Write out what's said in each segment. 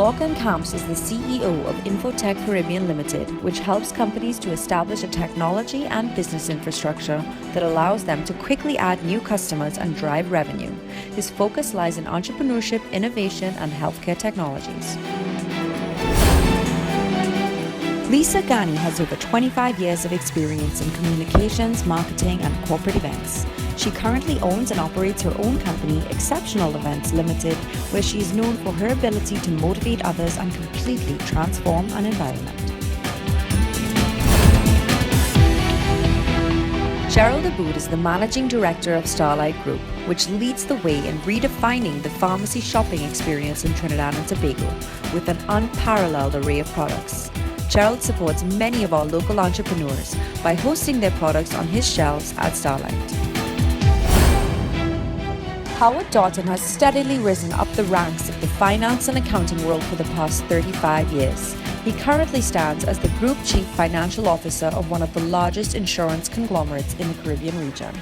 Lorcan Camps is the CEO of Infotech Caribbean Limited, which helps companies to establish a technology and business infrastructure that allows them to quickly add new customers and drive revenue. His focus lies in entrepreneurship, innovation, and healthcare technologies. Lisa Ghani has over 25 years of experience in communications, marketing, and corporate events. She currently owns and operates her own company, Exceptional Events Limited, where she is known for her ability to motivate others and completely transform an environment. Gerald Aboud is the Managing Director of Starlight Group, which leads the way in redefining the pharmacy shopping experience in Trinidad and Tobago with an unparalleled array of products. Gerald supports many of our local entrepreneurs by hosting their products on his shelves at Starlight. Howard Doughton has steadily risen up the ranks of the finance and accounting world for the past 35 years. He currently stands as the Group Chief Financial Officer of one of the largest insurance conglomerates in the Caribbean region.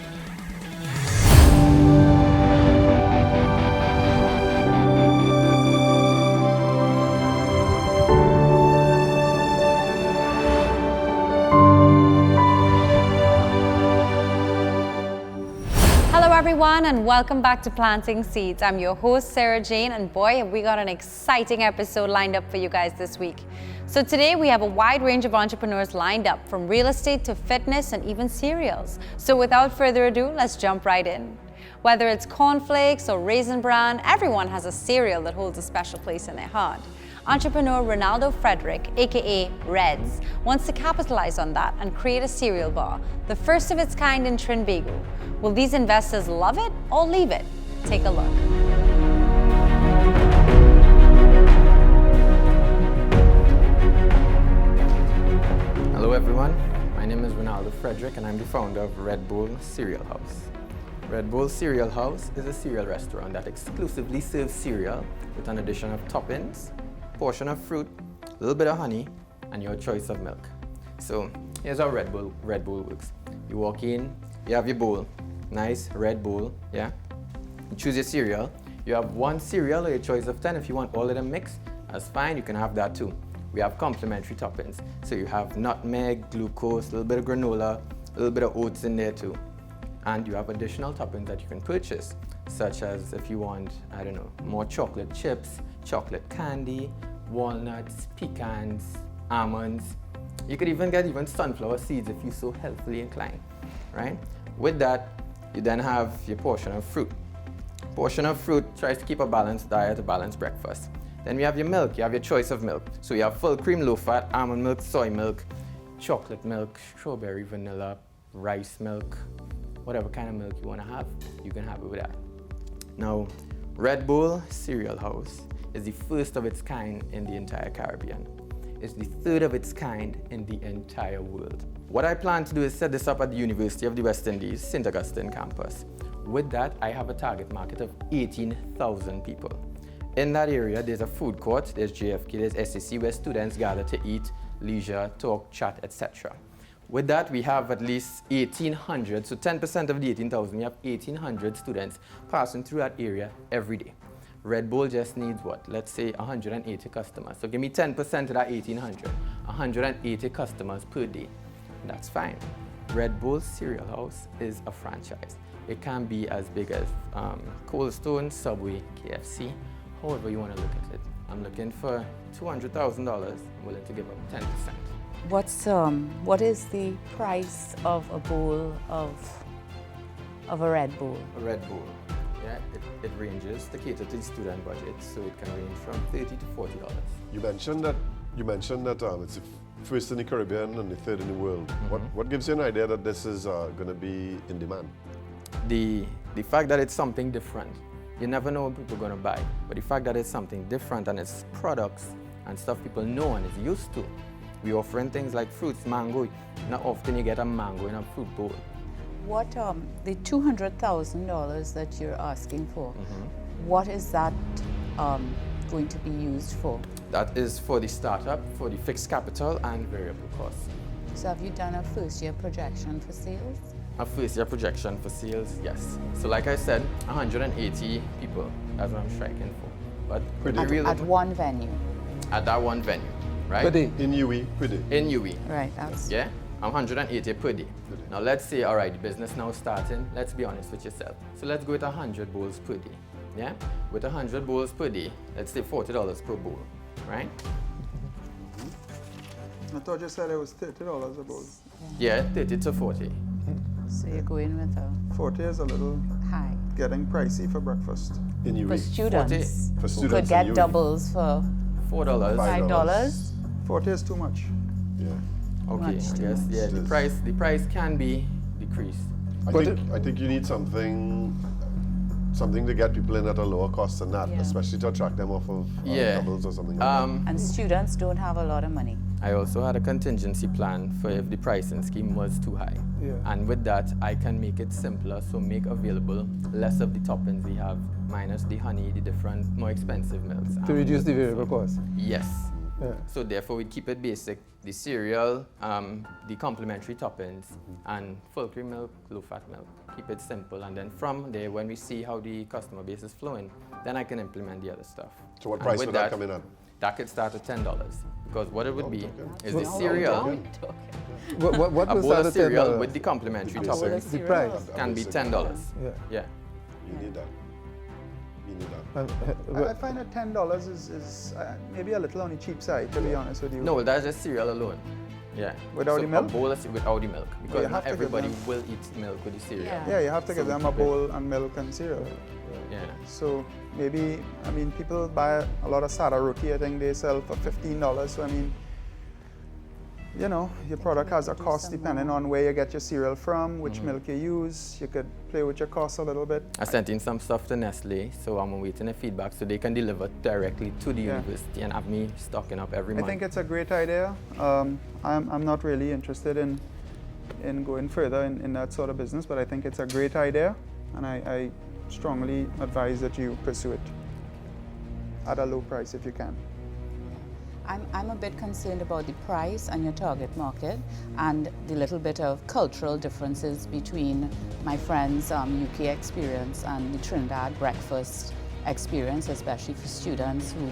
Hello everyone and welcome back to Planting Seeds. I'm your host Sarah Jane, and boy have we got an exciting episode lined up for you guys this week. So today we have a wide range of entrepreneurs lined up, from real estate to fitness and even cereals. So without further ado, let's jump right in. Whether it's cornflakes or Raisin Bran, everyone has a cereal that holds a special place in their heart. Entrepreneur Ronaldo Frederick, aka Reds, wants to capitalize on that and create a cereal bar, the first of its kind in Trinbago. Will these investors love it or leave it? Take a look. Hello everyone, my name is Ronaldo Frederick and I'm the founder of Red Bull Cereal House. Red Bull Cereal House is a cereal restaurant that exclusively serves cereal with an addition of toppings, portion of fruit, a little bit of honey, and your choice of milk. So here's how Red Bull works. You walk in, you have your bowl, nice Red Bull, yeah? You choose your cereal. You have one cereal or your choice of 10. If you want all of them mixed, that's fine, you can have that too. We have complimentary toppings. So you have nutmeg, glucose, a little bit of granola, a little bit of oats in there too. And you have additional toppings that you can purchase, such as if you want, I don't know, more chocolate chips, chocolate candy, walnuts, pecans, almonds. You could even get sunflower seeds if you're so healthfully inclined, right? With that, you then have your portion of fruit. Portion of fruit tries to keep a balanced diet, a balanced breakfast. Then we have your milk, you have your choice of milk. So you have full cream, low fat, almond milk, soy milk, chocolate milk, strawberry, vanilla, rice milk, whatever kind of milk you want to have, you can have it with that. Now, Red Bull Cereal House is the first of its kind in the entire Caribbean. It's the third of its kind in the entire world. What I plan to do is set this up at the University of the West Indies, St. Augustine campus. With that, I have a target market of 18,000 people. In that area, there's a food court, there's JFK, there's SAC, where students gather to eat, leisure, talk, chat, etc. With that, we have at least 1,800, so 10% of the 18,000, we have 1,800 students passing through that area every day. Red Bull just needs what? Let's say 180 customers. So give me 10% of that 1,800, 180 customers per day. That's fine. Red Bull Cereal House is a franchise. It can be as big as Cold Stone, Subway, KFC, however you want to look at it. I'm looking for $200,000. I'm willing to give up 10%. What is the price of a bowl of a Red Bull? A Red Bull, yeah, it ranges to cater to the student budget, so it can range from $30 to $40. You mentioned that it's the first in the Caribbean and the third in the world. Mm-hmm. What gives you an idea that this is going to be in demand? The fact that it's something different. You never know what people are going to buy, but the fact that it's something different and it's products and stuff people know and is used to. We're offering things like fruits, mango. Not often you get a mango in a fruit bowl. What the $200,000 that you're asking for? Mm-hmm. What is that going to be used for? That is for the startup, for the fixed capital and variable costs. So have you done a first-year projection for sales? A first-year projection for sales, yes. So like I said, 180 people. That's what I'm striking for. But at one venue? at that one venue, right? Per day. In UE, per day. In UE. Right, that's Yeah, I'm 180 per day. Now let's say, all right, the business now starting, let's be honest with yourself. So let's go with 100 bowls per day, yeah? With 100 bowls per day, let's say $40 per bowl, right? I thought you said it was $30 a bowl. Yeah, 30 to 40. so you're going with a 40 is a little high. getting pricey for breakfast. In UE. For students, For who students could in get UE. doubles for $4. Five. $5. 40 is too much. Yeah. Okay, Much I too guess, much. yeah, the price can be decreased. I think you need something to get people in at a lower cost than that, Yeah. especially to attract them off of Yeah. doubles or something like And students don't have a lot of money. I also had a contingency plan for if the pricing scheme was too high. Yeah. And with that, I can make it simpler, so make available less of the toppings we have, minus the honey, the different, more expensive milks. To reduce the variable cost. Yes. Yeah. So therefore, we keep it basic. The cereal, the complementary toppings, and full cream milk, low-fat milk. Keep it simple, and then from there, when we see how the customer base is flowing, then I can implement the other stuff. So what And price with would that come in at? That could start at $10, because what it would be okay. is the cereal, What a was bowl that of cereal $10? with the complementary Basic. toppings The price. can be $10. Yeah. Yeah. You need that. You need that. And, I find that $10 is maybe a little on the cheap side, to be honest with you. No, that's just cereal alone. Yeah. Without So the milk? A bowl of without the milk, because have not to give everybody them- will eat milk with the cereal. Yeah. Yeah, you have to So give we them a keep it- bowl and milk and cereal. Yeah. So maybe, I mean, people buy a lot of sada roti, I think they sell for $15. So I mean, you know, your product has a cost depending on where you get your cereal from, which milk you use. You could play with your costs a little bit. I sent in some stuff to Nestle, so I'm waiting a feedback so they can deliver directly to the Yeah. university and have me stocking up every month. I think it's a great idea. I'm not really interested in going further in that sort of business, but I think it's a great idea, and I strongly advise that you pursue it at a low price if you can. I'm a bit concerned about the price and your target market and the little bit of cultural differences between my friend's UK experience and the Trinidad breakfast experience, especially for students who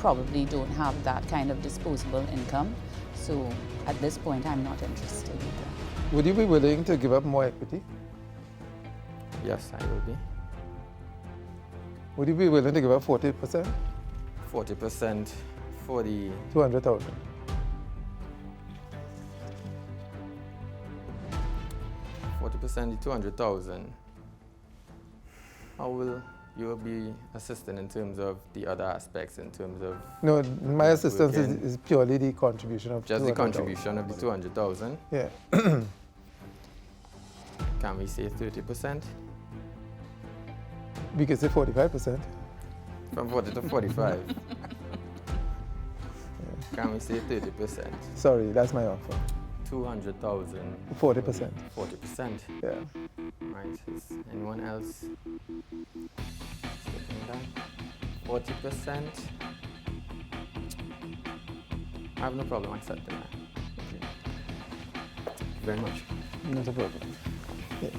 probably don't have that kind of disposable income. So at this point, I'm not interested either. Would you be willing to give up more equity? Yes, I will be. Would you be willing to give up 40%? 40% for the 200,000. 40%, the 200,000. How will you be assisting in terms of the other aspects, in terms of No, my assistance Working. is purely the contribution of just the 200,000. contribution of the 200,000? Yeah. Can we say 30%? We could say 45%. From 40 to 45? Can we say 30%? Sorry, that's my offer. 200,000, 40%. 40%. Yeah. Right, is anyone else looking at that? 40%? I have no problem accepting that. Okay. Thank you very much. Not a problem. Yeah.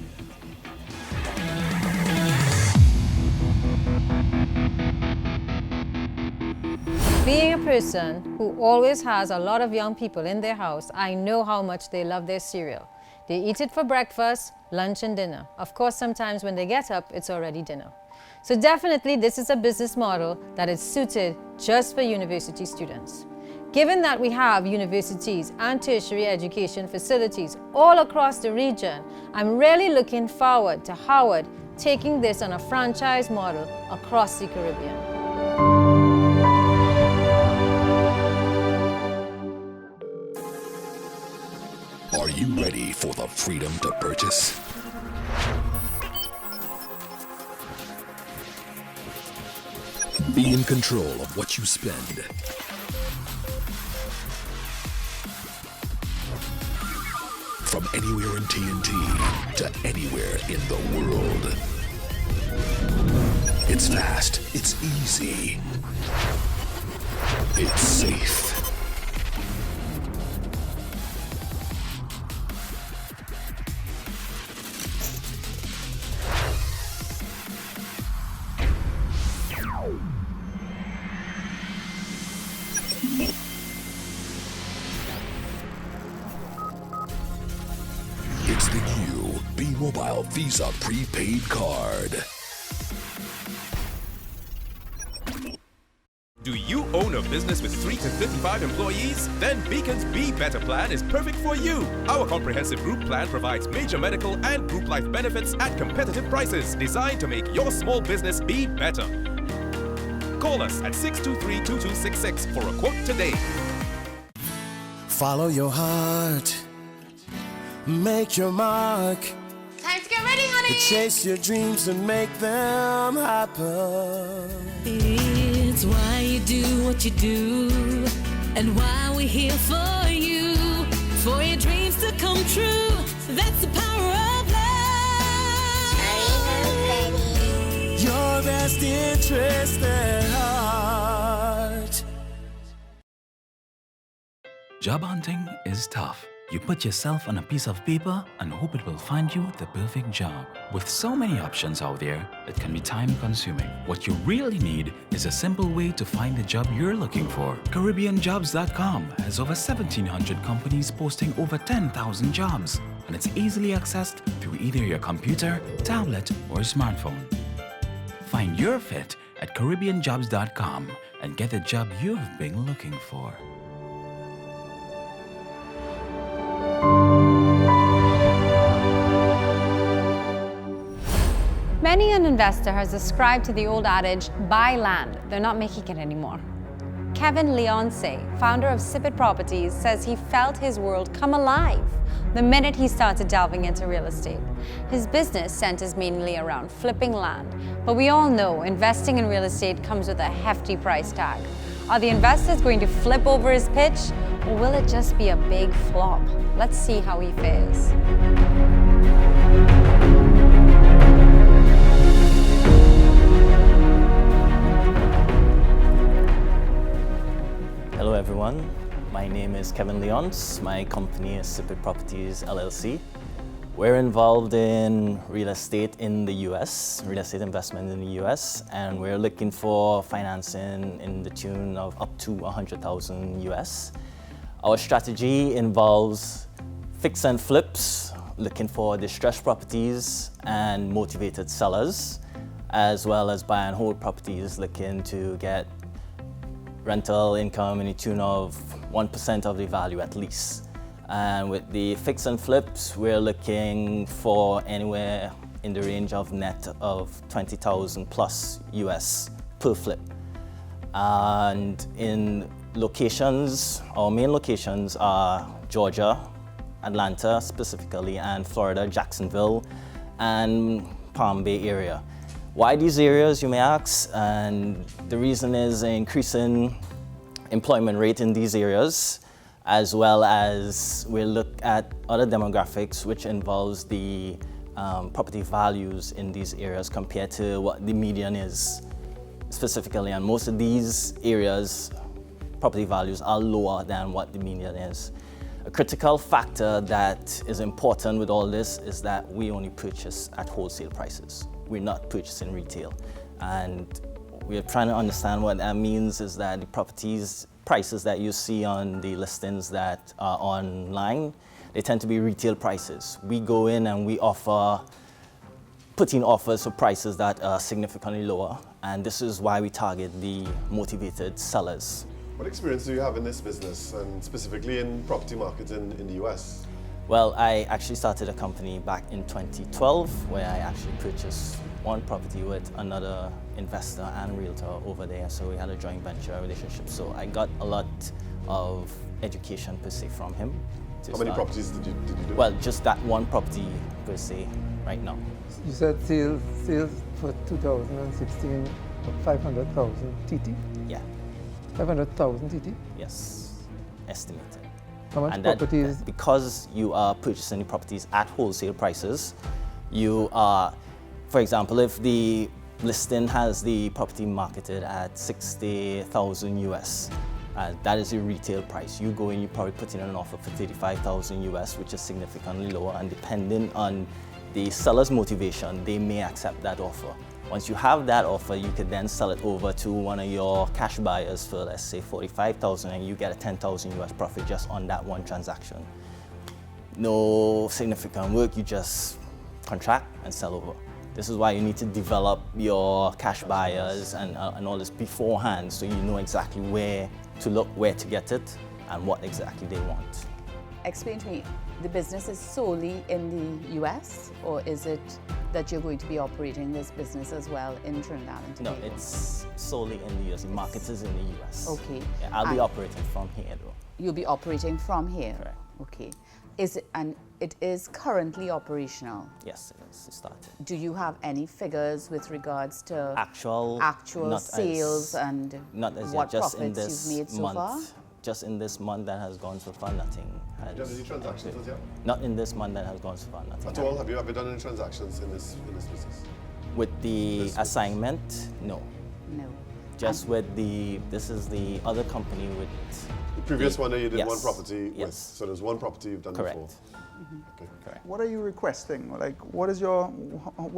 Being a person who always has a lot of young people in their house, I know how much they love their cereal. They eat it for breakfast, lunch, and dinner. Of course, sometimes when they get up, it's already dinner. So definitely, this is a business model that is suited just for university students. Given that we have universities and tertiary education facilities all across the region, I'm really looking forward to Howard taking this on a franchise model across the Caribbean. Are you ready for the freedom to purchase? Be in control of what you spend. From anywhere in TNT to anywhere in the world. It's fast, it's easy, it's safe. benefits than you. B-Mobile Visa Prepaid Card. Do you own a business with 3 to 55 employees? Then Beacon's Be Better plan is perfect for you. Our comprehensive group plan provides major medical and group life benefits at competitive prices, designed to make your small business be better. Call us at 623-2266 for a quote today. Follow your heart, make your mark, Time to get ready, honey. chase your dreams and make them happen. It's why you do what you do, and why we're here for you, for your dreams to come true. That's the power of love. Your best interest at heart. Job hunting is tough. You put yourself on a piece of paper and hope it will find you the perfect job. With so many options out there, it can be time-consuming. What you really need is a simple way to find the job you're looking for. CaribbeanJobs.com has over 1,700 companies posting over 10,000 jobs, and it's easily accessed through either your computer, tablet, or smartphone. Find your fit at CaribbeanJobs.com and get the job you've been looking for. Many an investor has ascribed to the old adage, buy land, they're not making it anymore. Kevin Leonce, founder of Sibbett Properties, says he felt his world come alive the minute he started delving into real estate. His business centers mainly around flipping land, but we all know investing in real estate comes with a hefty price tag. Are the investors going to flip over his pitch, or will it just be a big flop? Let's see how he fares. Hello everyone, my name is Kevin Leonce. My company is Sibbett Properties LLC. We're involved in real estate in the US, real estate investment in the US, and we're looking for financing in the tune of up to 100,000 US. Our strategy involves fix and flips, looking for distressed properties and motivated sellers, as well as buy and hold properties looking to get rental income in the tune of 1% of the value at least. And with the fix and flips, we're looking for anywhere in the range of net of 20,000 plus US per flip. And in locations, our main locations are Georgia, Atlanta specifically, and Florida, Jacksonville, and Palm Bay area. Why these areas, you may ask? And the reason is an increasing employment rate in these areas, as well as we look at other demographics, which involves the property values in these areas compared to what the median is specifically. And most of these areas, property values are lower than what the median is. A critical factor that is important with all this is that we only purchase at wholesale prices. We're not purchasing retail. And we're trying to understand what that means is that the properties prices that you see on the listings that are online, they tend to be retail prices. We go in and we put in offers for prices that are significantly lower. And this is why we target the motivated sellers. What experience do you have in this business, and specifically in property markets in the US? Well, I actually started a company back in 2012 where I actually purchased one property with another investor and realtor over there. So we had a joint venture relationship. So I got a lot of education per se from him. How many properties did you do? Well, just that one property per se right now. You said sales for 2016 of 500,000 TT? Yeah. 500,000 TT? Yes, estimated. How much and properties? Because you are purchasing the properties at wholesale prices, you are, for example, if the listing has the property marketed at 60,000 US, that is your retail price. You go in, you probably put in an offer for 35,000 US, which is significantly lower, and depending on the seller's motivation, they may accept that offer. Once you have that offer, you could then sell it over to one of your cash buyers for, let's say, 45,000, and you get a 10,000 US profit just on that one transaction. no significant work, you just contract and sell over. This is why you need to develop your cash buyers and all this beforehand, so you know exactly where to look, where to get it, and what exactly they want. Explain to me, the business is solely in the US, or is it that you're going to be operating this business as well in Trinidad and Tobago? No, it's solely in the US. The market is in the US. Okay. Yeah, I'll be operating from here though. You'll be operating from here? Correct. Okay. And it is currently operational? Yes, it is. It started. Do you have any figures with regards to actual sales and what profits you've made so far? Just in this month that has gone so far, nothing has. Have you done any transactions as yet? Not in this month that has gone so far, nothing. At all? Have you ever done any transactions in this business? With the assignment, no. No. Just with this is the other company with... The previous one that you did yes. one property with. Yes. So there's one property you've done Correct. before. Okay. Correct. What are you requesting? Like, what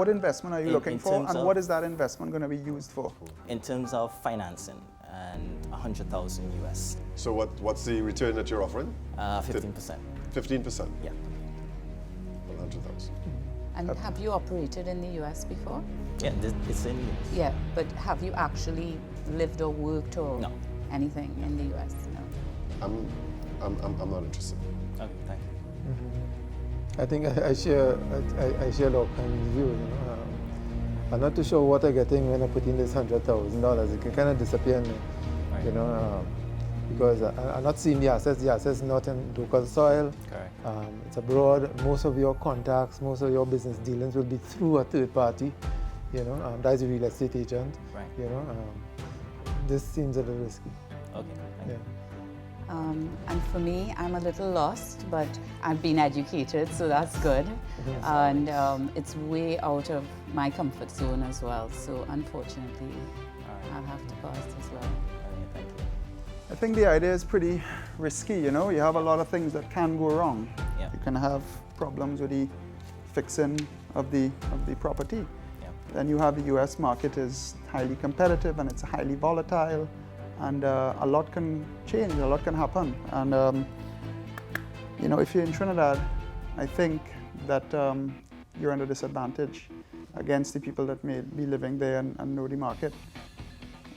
investment are you looking for, and what is that investment going to be used for? In terms of financing, and 100,000 US. So what's the return that you're offering? 15%. 15%? Yeah. 100,000. And have you operated in the US before? Yeah, it's in US. Yeah, but have you actually lived or worked or no. anything in the US? No. I'm not interested. Okay, thank you. I think I share a lot of view. You know, I'm not too sure what I'm getting when I put in this $100,000. It can kind of disappear, right. You know, because I'm not seeing the assets. The assets not in local soil. Correct. It's abroad. Most of your contacts, most of your business dealings will be through a third party. You know, that is a real estate agent. Right. You know, this seems a little risky. Okay. Thank you. And for me, I'm a little lost, but I've been educated, so that's good. And it's way out of my comfort zone as well. So unfortunately, I'll have to pass as well. Thank you. I think the idea is pretty risky. You know, you have a lot of things that can go wrong. Yeah. You can have problems with the fixing of the property. Yeah. Then you have the US market is highly competitive and it's highly volatile. And a lot can change, a lot can happen. And you know, if you're in Trinidad, I think that you're at a disadvantage against the people that may be living there and know the market.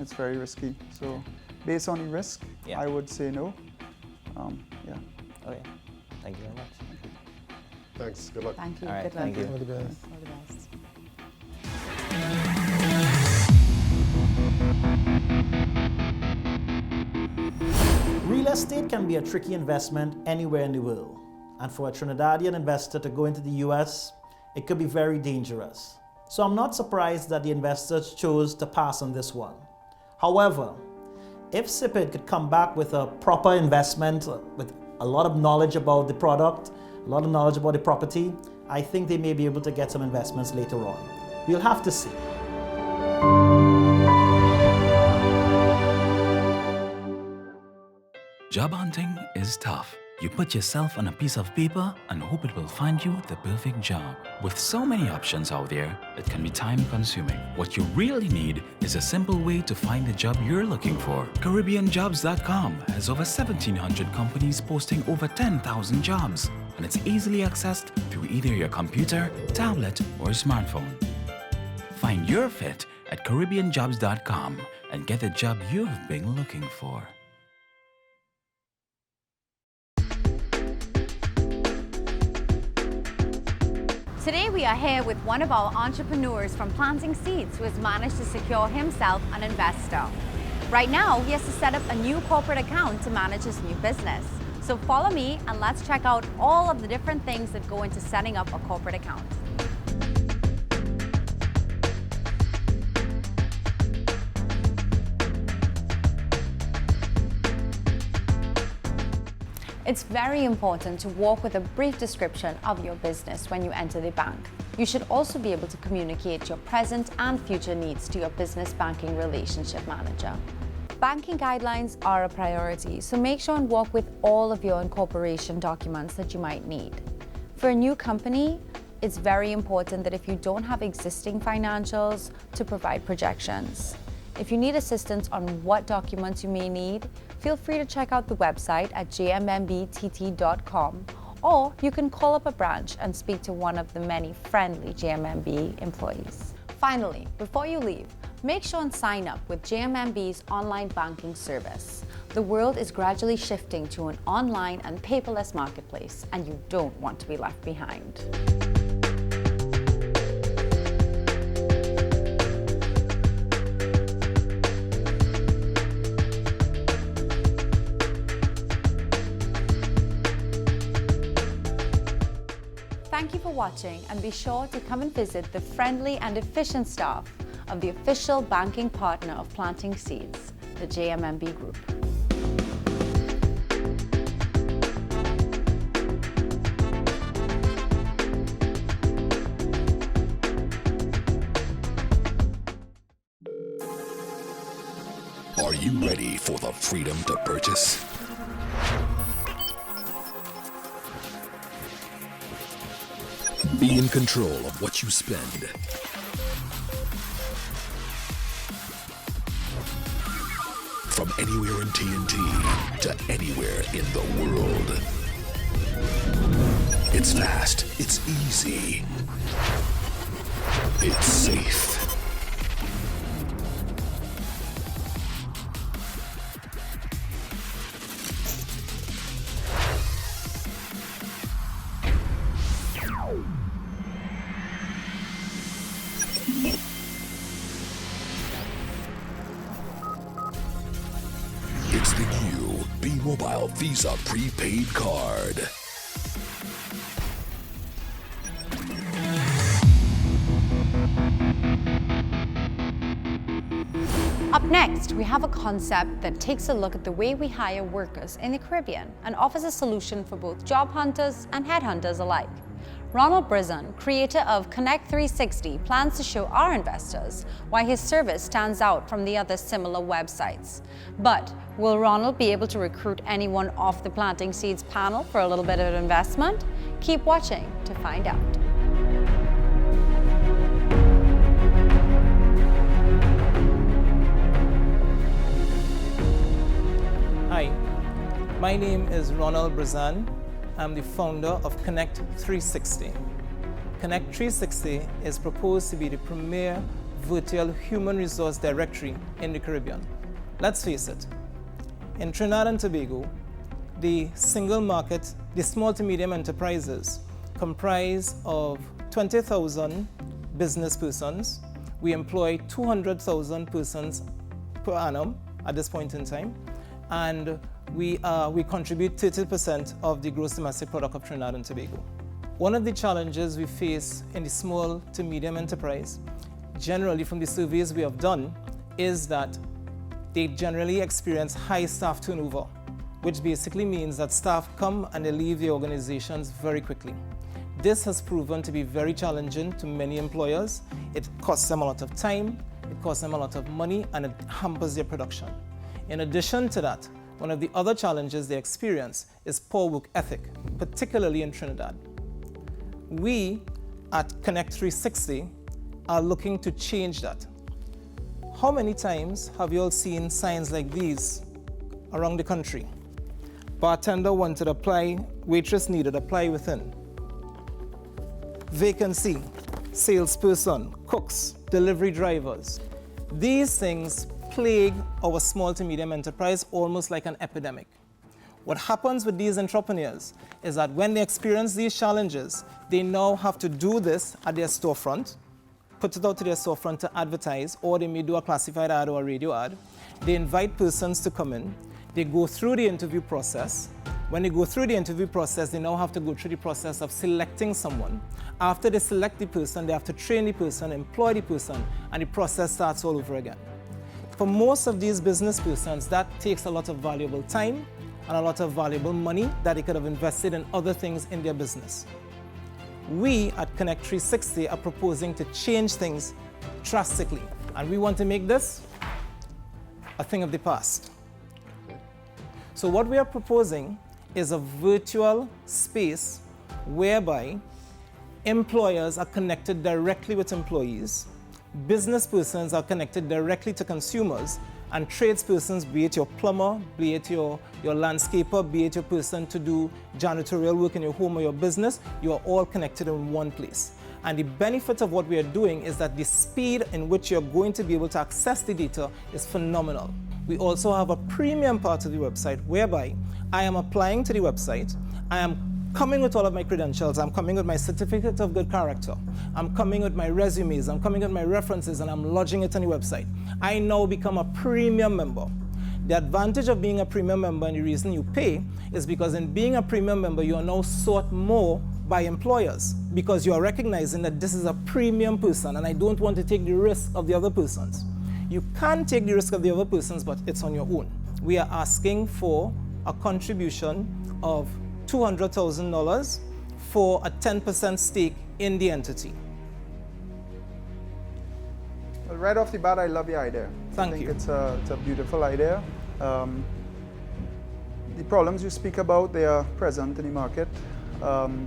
It's very risky. So based on the risk, yeah. I would say no. Yeah. Okay. Thank you very much. Thanks. Good luck. Thank you. All right, Good luck. thank you. All the best. All the best. Real estate can be a tricky investment anywhere in the world. And for a Trinidadian investor to go into the US, it could be very dangerous. So I'm not surprised that the investors chose to pass on this one. However, if Sibbett could come back with a proper investment, with a lot of knowledge about the product, a lot of knowledge about the property, I think they may be able to get some investments later on. We'll have to see. Job hunting is tough. You put yourself on a piece of paper and hope it will find you the perfect job. With so many options out there, it can be time-consuming. What you really need is a simple way to find the job you're looking for. CaribbeanJobs.com has over 1,700 companies posting over 10,000 jobs, and it's easily accessed through either your computer, tablet, or smartphone. Find your fit at CaribbeanJobs.com and get the job you've been looking for. Today we are here with one of our entrepreneurs from Planting Seeds who has managed to secure himself an investor. Right now, he has to set up a new corporate account to manage his new business. So follow me and let's check out all of the different things that go into setting up a corporate account. It's very important to walk with a brief description of your business when you enter the bank. You should also be able to communicate your present and future needs to your business banking relationship manager. Banking guidelines are a priority, so make sure and walk with all of your incorporation documents that you might need. For a new company, it's very important that if you don't have existing financials, to provide projections. If you need assistance on what documents you may need, feel free to check out the website at jmmbtt.com Or you can call up a branch and speak to one of the many friendly JMMB employees. Finally, before you leave, make sure and sign up with JMMB's online banking service. The world is gradually shifting to an online and paperless marketplace, and you don't want to be left behind. Thank you for watching, and be sure to come and visit the friendly and efficient staff of the official banking partner of Planting Seeds, the JMMB Group. Are you ready for the freedom to purchase? Be in control of what you spend. From anywhere in TNT to anywhere in the world. It's fast, it's easy, it's safe. It's the new B-Mobile Visa prepaid card. Up next, we have a concept that takes a look at the way we hire workers in the Caribbean and offers a solution for both job hunters and headhunters alike. Ronald Brizan, creator of Connect 360, plans to show our investors why his service stands out from the other similar websites. But will Ronald be able to recruit anyone off the Planting Seeds panel for a little bit of investment? Keep watching to find out. Hi, my name is Ronald Brizan. I'm the founder of Connect 360. Connect 360 is proposed to be the premier virtual human resource directory in the Caribbean. Let's face it, in Trinidad and Tobago, the single market, the small to medium enterprises comprise of 20,000 business persons. We employ 200,000 persons per annum at this point in time, and we contribute 30% of the gross domestic product of Trinidad and Tobago. One of the challenges we face in the small to medium enterprise, generally from the surveys we have done, is that they generally experience high staff turnover, which basically means that staff come and they leave the organizations very quickly. This has proven to be very challenging to many employers. It costs them a lot of time, it costs them a lot of money, and it hampers their production. In addition to that, one of the other challenges they experience is poor work ethic, particularly in Trinidad. We at Connect 360 are looking to change that. How many times have you all seen signs like these around the country? Bartender wanted apply, waitress needed apply within. Vacancy, salesperson, cooks, delivery drivers. These things plague our small to medium enterprise almost like an epidemic. What happens with these entrepreneurs is that when they experience these challenges, they now have to do this at their storefront, put it out to their storefront to advertise, or they may do a classified ad or a radio ad. They invite persons to come in. They go through the interview process. When they go through the interview process, they now have to go through the process of selecting someone. After they select the person, they have to train the person, employ the person, and the process starts all over again. For most of these business persons, that takes a lot of valuable time and a lot of valuable money that they could have invested in other things in their business. We at Connect 360 are proposing to change things drastically, and we want to make this a thing of the past. So what we are proposing is a virtual space whereby employers are connected directly with employees, business persons are connected directly to consumers, And tradespersons, be it your plumber, be it your landscaper, be it your person to do janitorial work in your home or your business, you are all connected in one place. And the benefit of what we are doing is that the speed in which you're going to be able to access the data is phenomenal. We also have a premium part of the website whereby I am applying to the website, I am coming with all of my credentials, I'm coming with my certificate of good character, I'm coming with my resumes, I'm coming with my references, and I'm lodging it on the website. I now become a premium member. The advantage of being a premium member and the reason you pay is because in being a premium member, you are now sought more by employers because you are recognizing that this is a premium person and I don't want to take the risk of the other persons. You can take the risk of the other persons, but it's on your own. We are asking for a contribution of $200,000 for a 10% stake in the entity. Well, right off the bat, I love your idea. Thank I think you. It's a beautiful idea. The problems you speak about, they are present in the market. The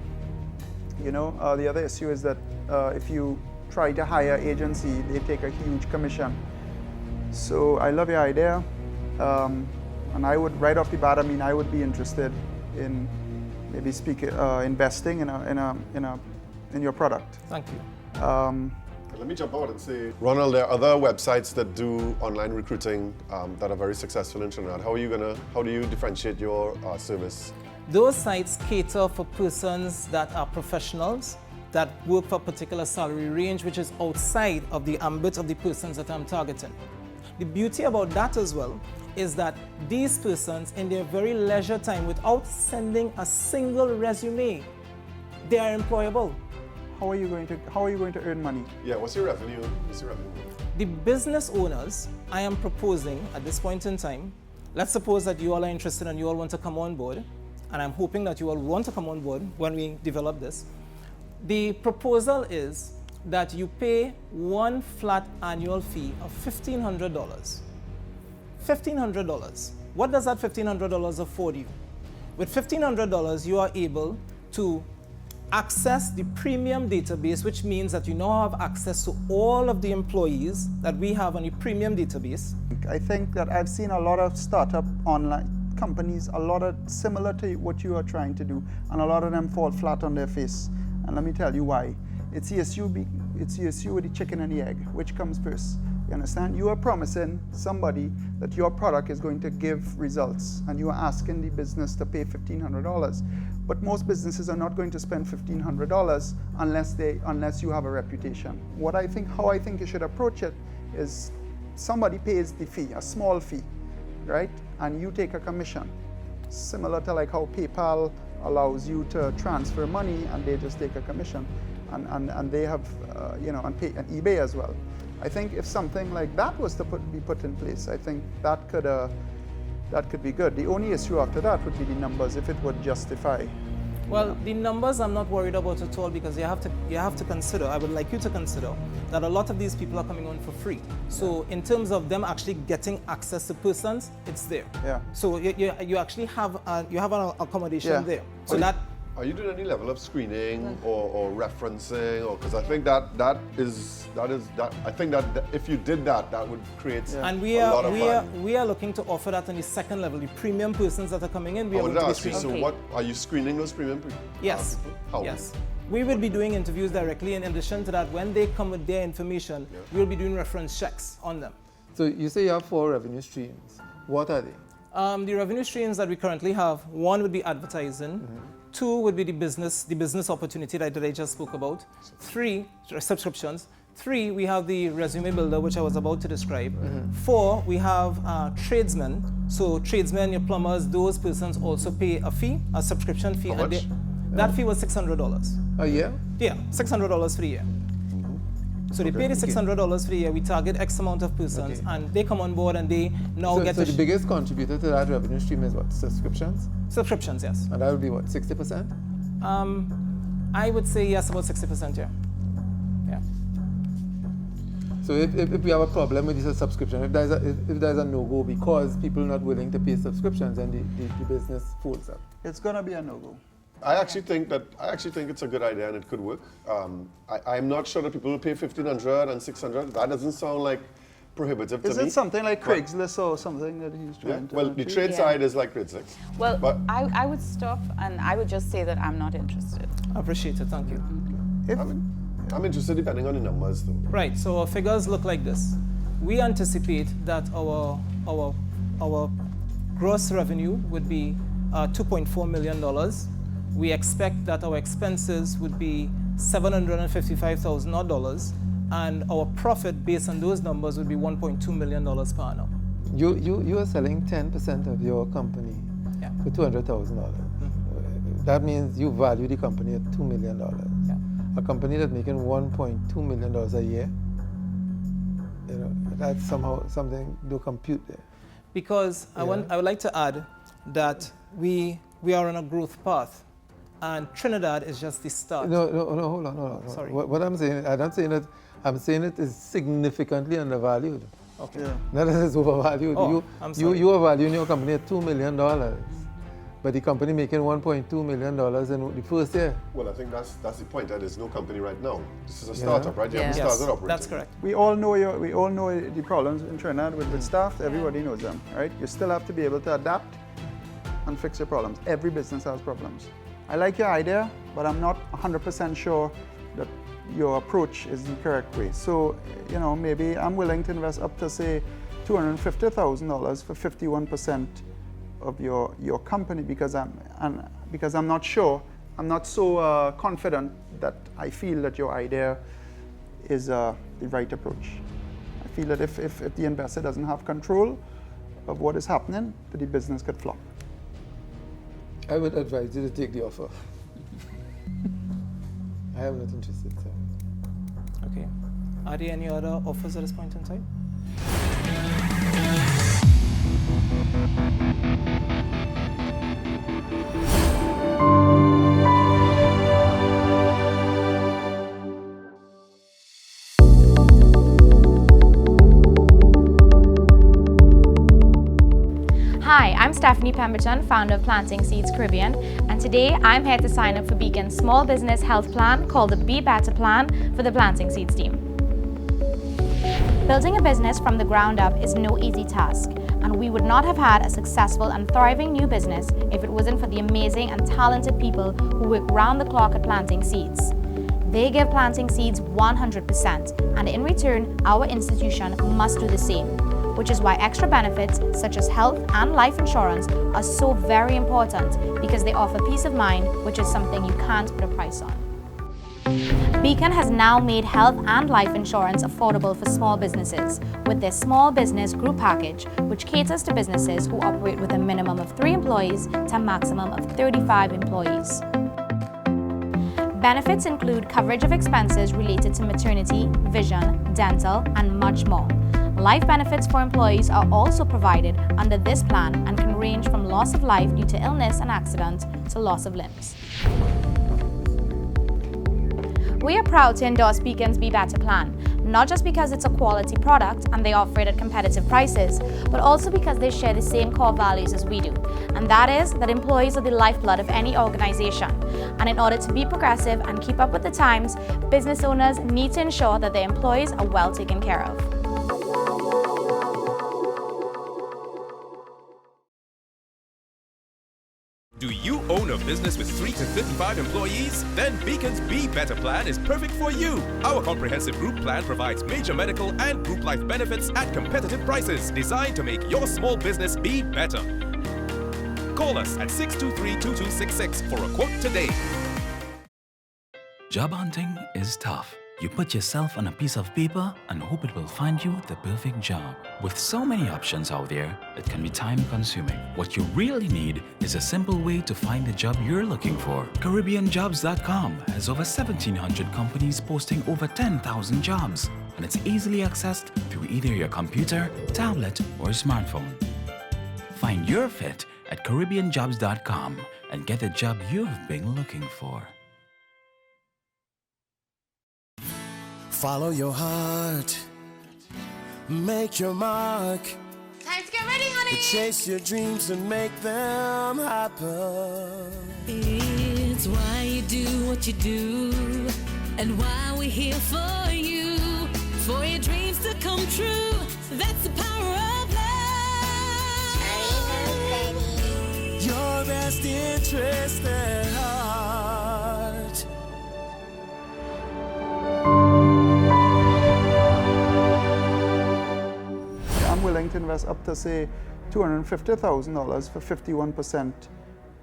other issue is that if you try to hire agency, they take a huge commission. So I love your idea. And I would, right off the bat, I would be interested in maybe investing in your product. Thank you. Let me jump out and say, Ronald, there are other websites that do online recruiting that are very successful in Trinidad. How do you differentiate your service? Those sites cater for persons that are professionals, that work for a particular salary range, which is outside of the ambit of the persons that I'm targeting. The beauty about that as well is that these persons, in their very leisure time, without sending a single resume, they are employable. How are you going to earn money? Yeah, what's your revenue? The business owners, I am proposing at this point in time, let's suppose that you all are interested and you all want to come on board, and I'm hoping that you all want to come on board when we develop this. The proposal is that you pay one flat annual fee of $1,500. $1,500. What does that $1,500 afford you? With $1,500, you are able to access the premium database, which means that you now have access to all of the employees that we have on the premium database. I think that I've seen a lot of startup online companies, a lot of similar to what you are trying to do, and a lot of them fall flat on their face. And let me tell you why. It's the issue with the chicken and the egg. Which comes first? You understand? You are promising somebody that your product is going to give results, and you are asking the business to pay $1,500. But most businesses are not going to spend $1,500 unless you have a reputation. How I think you should approach it is somebody pays the fee, a small fee, right? And you take a commission, similar to like how PayPal allows you to transfer money and they just take a commission, and they have and eBay as well. I think if something like that was to be put in place, I think that could be good. The only issue after that would be the numbers, if it would justify. Well, the numbers I'm not worried about at all, because you have to consider, I would like you to consider, that a lot of these people are coming on for free. So in terms of them actually getting access to persons, it's there. Yeah. So you actually have an accommodation there. So Are you doing any level of screening or referencing, or because I think that I think that if you did that, that would create and we are looking to offer that on the second level. The premium persons that are coming in, we are going to be screening. So what are you screening those premium people? Yes. How? Yes. We will be doing interviews directly, and in addition to that, when they come with their information, we will be doing reference checks on them. So you say you have 4 revenue streams. What are they? The revenue streams that we currently have, 1 would be advertising, 2 would be the business opportunity that I just spoke about, 3 subscriptions, 3 we have the resume builder, which I was about to describe, 4 we have tradesmen. So tradesmen, your plumbers, those persons also pay a fee, a subscription fee. How much? That fee was $600. A year? Yeah, $600 for the year. So they pay the $600 for the year, we target X amount of persons, and they come on board and they now get So the biggest contributor to that revenue stream is what? Subscriptions? Subscriptions, yes. And that would be what, 60%? I would say yes, about 60%, yeah. Yeah. So if we have a problem with this subscription, if there's a no-go because people are not willing to pay subscriptions, then the business folds up. It's going to be a no-go. I actually think it's a good idea and it could work. I'm not sure that people will pay $1,500 and $600. That doesn't sound like prohibitive to Is me. it something like But- Craigslist or something that he's Yeah. trying to Well, the achieve? trade Yeah. side is like Craigslist. Well, but I would stop and I would just say that I'm not interested. I appreciate it, thank you. I'm interested depending on the numbers, though. Right, so our figures look like this. We anticipate that our gross revenue would be $2.4 million. We expect that our expenses would be $755,000, and our profit based on those numbers would be $1.2 million per annum. You are selling 10% of your company for $200,000. That means you value the company at $2 million. A company that's making $1.2 million a year, you know, that's somehow something to compute there. Because I would like to add that we are on a growth path, and Trinidad is just the start. No, hold on. Sorry. What I'm saying, I'm not saying that, I'm saying it is significantly undervalued. Okay. Yeah. Not that it's overvalued. Oh, I'm sorry. You are valuing your company at $2 million, but the company making $1.2 million in the first year. Well, I think that's the point. That there's no company right now. This is a startup, right? You haven't Yes, started operating. that's correct. We all know the problems in Trinidad with staff. Everybody knows them, right? You still have to be able to adapt and fix your problems. Every business has problems. I like your idea, but I'm not 100% sure that your approach is the correct way. So, you know, maybe I'm willing to invest up to, say, $250,000 for 51% of your company because I'm not sure, I'm not so confident that I feel that your idea is the right approach. I feel that if the investor doesn't have control of what is happening, that the business could flop. I would advise you to take the offer. I am not interested, sir. Okay. Are there any other offers at this point in time? Hi, I'm Stephanie Pemberton, founder of Planting Seeds Caribbean, and today I'm here to sign up for Beacon's small business health plan called the Be Better Plan for the Planting Seeds team. Building a business from the ground up is no easy task, and we would not have had a successful and thriving new business if it wasn't for the amazing and talented people who work round the clock at Planting Seeds. They give Planting Seeds 100%, and in return, our institution must do the same, which is why extra benefits such as health and life insurance are so very important because they offer peace of mind, which is something you can't put a price on. Beacon has now made health and life insurance affordable for small businesses with their small business group package, which caters to businesses who operate with a minimum of 3 employees to a maximum of 35 employees. Benefits include coverage of expenses related to maternity, vision, dental, and much more. Life benefits for employees are also provided under this plan and can range from loss of life due to illness and accident to loss of limbs. We are proud to endorse Beacon's Be Better plan, not just because it's a quality product and they offer it at competitive prices, but also because they share the same core values as we do, and that is that employees are the lifeblood of any organization. And in order to be progressive and keep up with the times, business owners need to ensure that their employees are well taken care of. Do you own a business with 3 to 55 employees? Then Beacon's Be Better plan is perfect for you. Our comprehensive group plan provides major medical and group life benefits at competitive prices, designed to make your small business be better. Call us at 623-2266 for a quote today. Job hunting is tough. You put yourself on a piece of paper and hope it will find you the perfect job. With so many options out there, it can be time-consuming. What you really need is a simple way to find the job you're looking for. CaribbeanJobs.com has over 1,700 companies posting over 10,000 jobs, and it's easily accessed through either your computer, tablet, or smartphone. Find your fit at CaribbeanJobs.com and get the job you've been looking for. Follow your heart, make your mark. Time to get ready, honey. Chase your dreams and make them happen. It's why you do what you do, and why we're here for you, for your dreams to come true. That's the power of love. Your best interest at heart. I'm willing to invest up to, say, $250,000 for 51%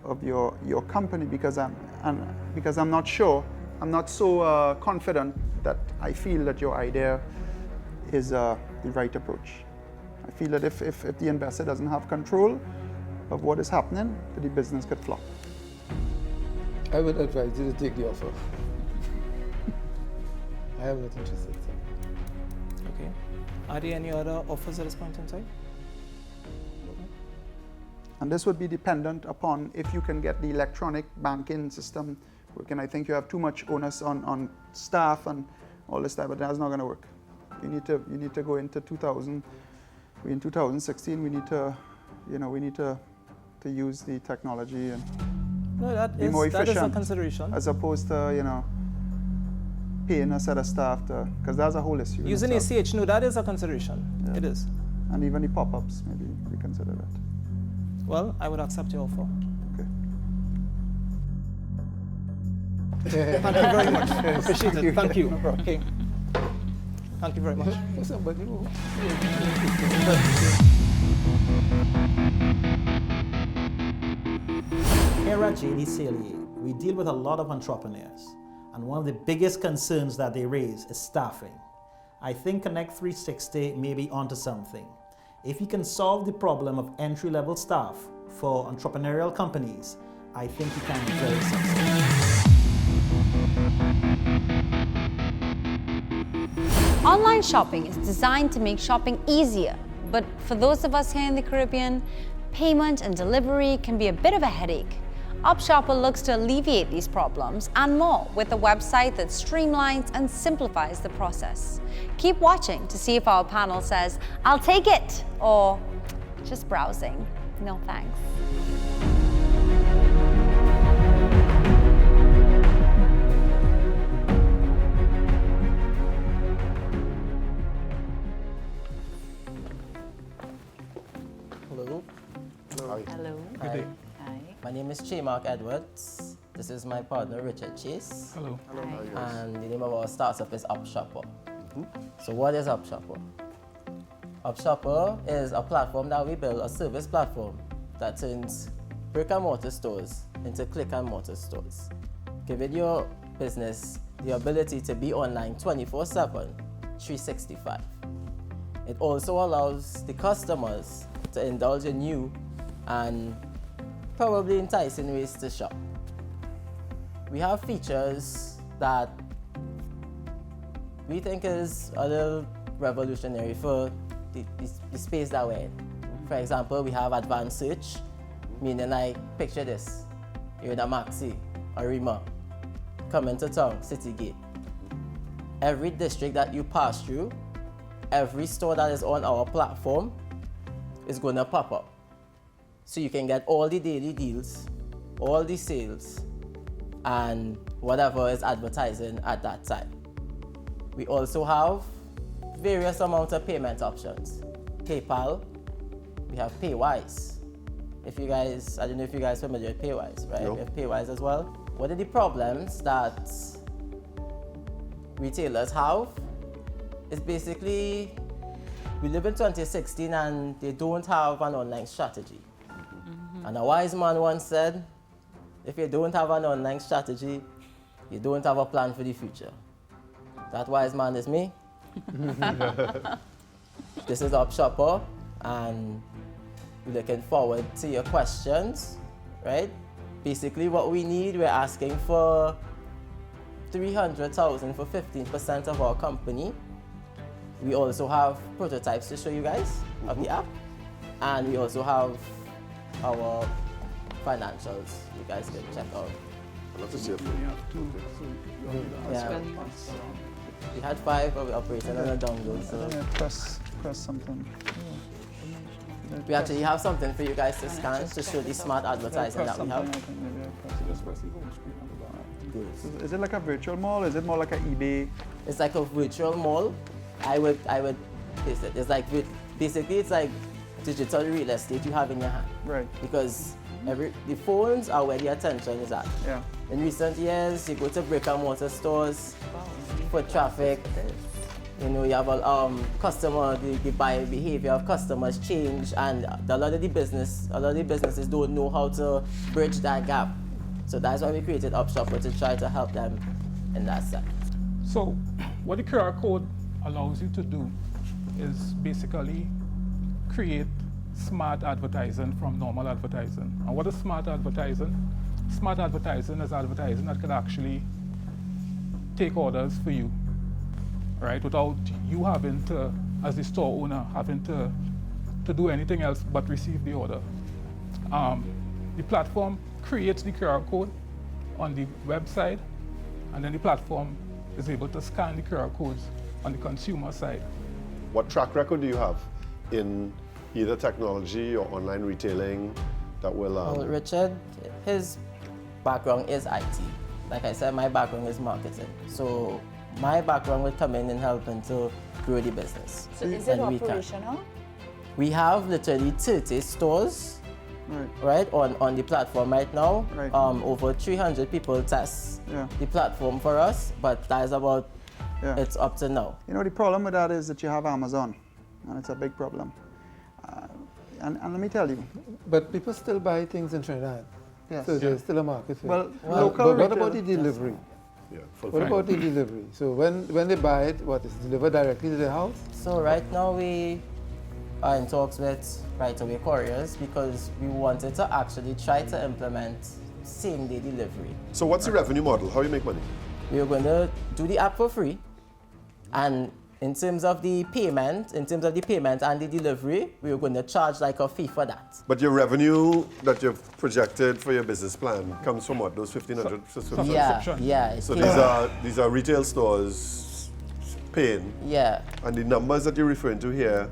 of your company because I'm not sure, I'm not so confident that I feel that your idea is the right approach. I feel that if the investor doesn't have control of what is happening, that the business could flop. I would advise you to take the offer. I am not interested, sir. Okay. Are there any other offers at this point in time? And this would be dependent upon if you can get the electronic banking system working. I think you have too much onus on staff and all this stuff, but that's not going to work. You need to go into 2000. We're in 2016. We need to use the technology and be more efficient. That is a consideration. As opposed to paying a set of staff because that's a whole issue. Using ACH, no, that is a consideration. Yeah. It is. And even the pop-ups, maybe we consider that. Well, I would accept your offer. Okay. Thank you very much. Appreciate it. Thank you. Okay. Thank you very much. Here at JD Salier, we deal with a lot of entrepreneurs, and one of the biggest concerns that they raise is staffing. I think Connect 360 may be onto something. If you can solve the problem of entry-level staff for entrepreneurial companies, I think you can be very successful. Online shopping is designed to make shopping easier, but for those of us here in the Caribbean, payment and delivery can be a bit of a headache. UpShopper looks to alleviate these problems and more with a website that streamlines and simplifies the process. Keep watching to see if our panel says, "I'll take it," or just browsing. No thanks. Hello. Hi. Hello. Hi. Hi. My name is Mark Edwards. This is my partner Richard Chase. Hello. Hello. And the name of our startup is UpShopper. So what is UpShopper? UpShopper is a platform that we build, a service platform that turns brick and mortar stores into click and mortar stores, giving your business the ability to be online 24/7, 365. It also allows the customers to indulge in new and probably enticing ways to shop. We have features that we think is a little revolutionary for the space that we're in. For example, we have advanced search, meaning like, picture this, you're in a Maxi, a Rima, coming to town, Citygate. Every district that you pass through, every store that is on our platform is going to pop up. So you can get all the daily deals, all the sales, and whatever is advertising at that time. We also have various amounts of payment options. PayPal, we have Paywise. If you guys, I don't know if you guys are familiar with Paywise, right? No. We have Paywise as well. What are the problems that retailers have? It's basically, we live in 2016 and they don't have an online strategy. And a wise man once said, if you don't have an online strategy, you don't have a plan for the future. That wise man is me. This is UpShopper, and we're looking forward to your questions, right? Basically what we need, we're asking for $300,000 for 15% of our company. We also have prototypes to show you guys of the app, and we also have our financials you guys can check out. I'd love to see it. Yeah. We had 5, but we're operating on a dongle, so. Press something. We actually have something for you guys to scan to show the smart advertising that we have. Is it like a virtual mall? Is it more like an eBay? It's like a virtual mall. I would place it. It's like basically it's like digital real estate you have in your hand. Right. Because the phones are where the attention is at. Yeah. In recent years, you go to brick and mortar stores, foot traffic. You know, you have a customer, the buyer behavior of customers change, and a lot of the businesses don't know how to bridge that gap. So that's why we created UpShopper, to try to help them in that sense. So what the QR code allows you to do is basically create smart advertising from normal advertising. And what is smart advertising? Smart advertising is advertising that can actually take orders for you, right? Without you having to, as the store owner, having to do anything else but receive the order. The platform creates the QR code on the website, and then the platform is able to scan the QR codes on the consumer side. What track record do you have in either technology or online retailing that will... Well, Richard, his background is IT. Like I said, my background is marketing. So my background will come in and helping to grow the business. So is it operational? We have literally 30 stores, right, on the platform right now. Right. Over 300 people test the platform for us, but that is about, it's up to now. You know, the problem with that is that you have Amazon, and it's a big problem. And let me tell you. But people still buy things in Trinidad. Yes. So there's still a market for it. Local but what retail, about the delivery? What about the delivery? So when they buy it, what is delivered directly to their house? So right now we are in talks with right-away couriers because we wanted to actually try to implement same-day delivery. So what's the revenue model? How you make money? We're going to do the app for free, and in terms of the payment and the delivery, we're going to charge like a fee for that. But your revenue that you've projected for your business plan comes from what? Those 1,500 subscriptions? Yeah. So these are retail stores paying. Yeah. And the numbers that you're referring to here,